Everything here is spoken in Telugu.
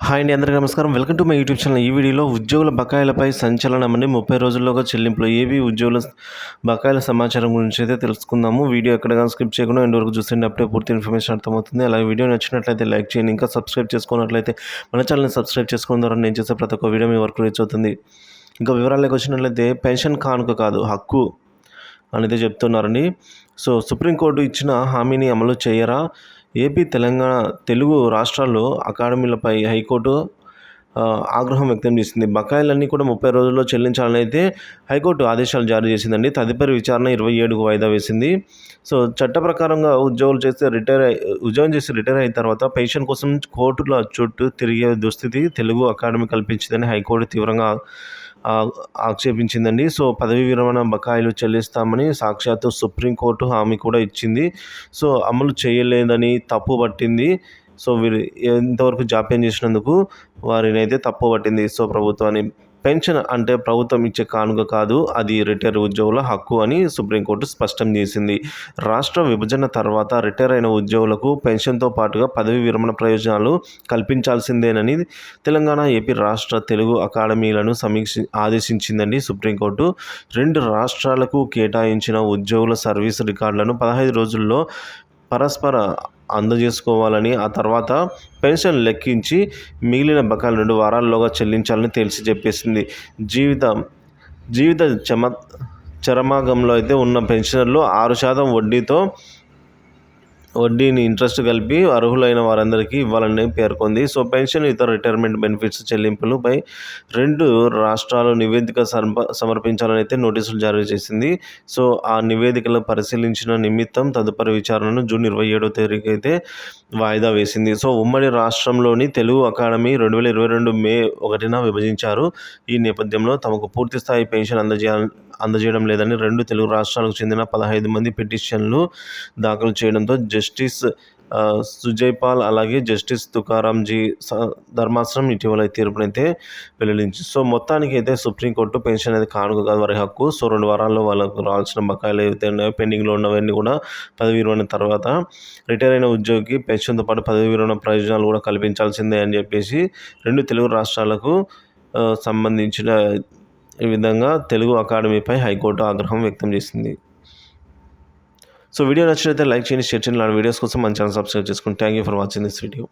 హాయ్ అండి, అందరికీ నమస్కారం. Welcome to my YouTube channel. ఈ వీడియోలో ఉద్యోగుల బకాయిలపై సంచలనమని 30 రోజుల్లోగా చెల్లింపులు ఏవి ఉద్యోగుల బకాయిల సమాచారం గురించి అయితే తెలుసుకుందాము. వీడియో ఎక్కడగా స్కిప్ చేయకుండా ఎండ్ వరకు చూసేయండి. అప్పుడే పూర్తి ఇన్ఫర్మేషన్ అర్థమవుతుంది. అలాగే వీడియో నచ్చినట్లయితే లైక్ చేయండి. ఇంకా సబ్స్క్రైబ్ చేసుకున్నట్లయితే మన ఛానల్ని సబ్స్క్రైబ్ చేసుకోవడం ద్వారా నేను చేసే ప్రతి ఒక్క వీడియో మీ వరకు రీచ్ అవుతుంది. ఇంకా వివరాల్లోకి వచ్చినట్లయితే పెన్షన్ కానుక కాదు, హక్కు అనేది చెప్తున్నారండి. సుప్రీంకోర్టు ఇచ్చిన హామీని అమలు చేయరా? ఏపీ, తెలంగాణ తెలుగు రాష్ట్రాల్లో అకాడమీలపై హైకోర్టు ఆగ్రహం వ్యక్తం చేసింది. బకాయిలన్నీ కూడా 30 రోజుల్లో చెల్లించాలని అయితే హైకోర్టు ఆదేశాలు జారీ చేసిందండి. తదుపరి విచారణ 27కు వాయిదా వేసింది. చట్ట ప్రకారంగా ఉద్యోగం చేసి రిటైర్ అయిన తర్వాత పెన్షన్ కోసం కోర్టుల చుట్టూ తిరిగే దుస్థితి తెలుగు అకాడమీ కల్పించిందని హైకోర్టు తీవ్రంగా ఆక్షేపించిందండి. పదవీ విరమణ బకాయిలు చెల్లిస్తామని సాక్షాత్తు సుప్రీంకోర్టు హామీ కూడా ఇచ్చింది. అమలు చేయలేదని తప్పు పట్టింది. వీరు ఇంతవరకు జాప్యం చేసినందుకు వారిని అయితే తప్పు పట్టింది ప్రభుత్వాన్ని. పెన్షన్ అంటే ప్రభుత్వం ఇచ్చే కానుక కాదు, అది రిటైర్ ఉద్యోగుల హక్కు అని సుప్రీంకోర్టు స్పష్టం చేసింది. రాష్ట్ర విభజన తర్వాత రిటైర్ అయిన ఉద్యోగులకు పెన్షన్తో పాటుగా పదవీ విరమణ ప్రయోజనాలు కల్పించాల్సిందేనని తెలంగాణ, ఏపీ రాష్ట్ర తెలుగు అకాడమీలను ఆదేశించిందండి సుప్రీంకోర్టు. 2 రాష్ట్రాలకు కేటాయించిన ఉద్యోగుల సర్వీస్ రికార్డులను 15 రోజుల్లో పరస్పర అందజేసుకోవాలని, ఆ తర్వాత పెన్షన్ లెక్కించి మిగిలిన బకాయిలు 2 వారాల్లోగా చెల్లించాలని తేల్చి చెప్పేసింది. జీవిత చరమాగంలో అయితే ఉన్న పెన్షనర్లు 6% వడ్డీని ఇంట్రెస్ట్ కలిపి అర్హులైన వారందరికీ ఇవ్వాలని పేర్కొంది. పెన్షన్, ఇతర రిటైర్మెంట్ బెనిఫిట్స్ చెల్లింపులపై 2 రాష్ట్రాలు నివేదిక సమర్పించాలని అయితే నోటీసులు జారీ చేసింది. ఆ నివేదికలు పరిశీలించిన నిమిత్తం తదుపరి విచారణను జూన్ 27వ తేదీకి అయితే వాయిదా వేసింది. ఉమ్మడి రాష్ట్రంలోని తెలుగు అకాడమీ 2022 మే 1న విభజించారు. ఈ నేపథ్యంలో తమకు పూర్తిస్థాయి పెన్షన్ అందజేయడం లేదని 2 తెలుగు రాష్ట్రాలకు చెందిన 15 మంది పిటిషన్లు దాఖలు చేయడంతో జస్టిస్ సుజయ్ పాల్ అలాగే జస్టిస్ తుకారాం జీ ధర్మాసనం ఇటీవల తీర్పునైతే వెల్లడించింది. మొత్తానికి అయితే సుప్రీంకోర్టు పెన్షన్ అనేది కానుక కాదు, వారి హక్కు. 2 వారాల్లో వాళ్ళకు రావాల్సిన బకాయిలు ఏవైతే ఉన్నాయో, పెండింగ్లో ఉన్నవన్నీ కూడా పదవీ విరమణ తర్వాత రిటైర్ అయిన ఉద్యోగికి పెన్షన్తో పాటు పదవీ విరమణ ప్రయోజనాలు కూడా కల్పించాల్సిందే అని చెప్పేసి 2 తెలుగు రాష్ట్రాలకు సంబంధించిన ఈ విధంగా తెలుగు అకాడమీపై హైకోర్టు ఆగ్రహం వ్యక్తం చేసింది. వీడియో నచ్చినట్లయితే లైక్ చేయండి, షేర్ చేయండి. ఇలాంటి వీడియోస్ కోసం మన ఛానల్ సబ్స్క్రైబ్ చేసుకోండి. Thank you for watching this video.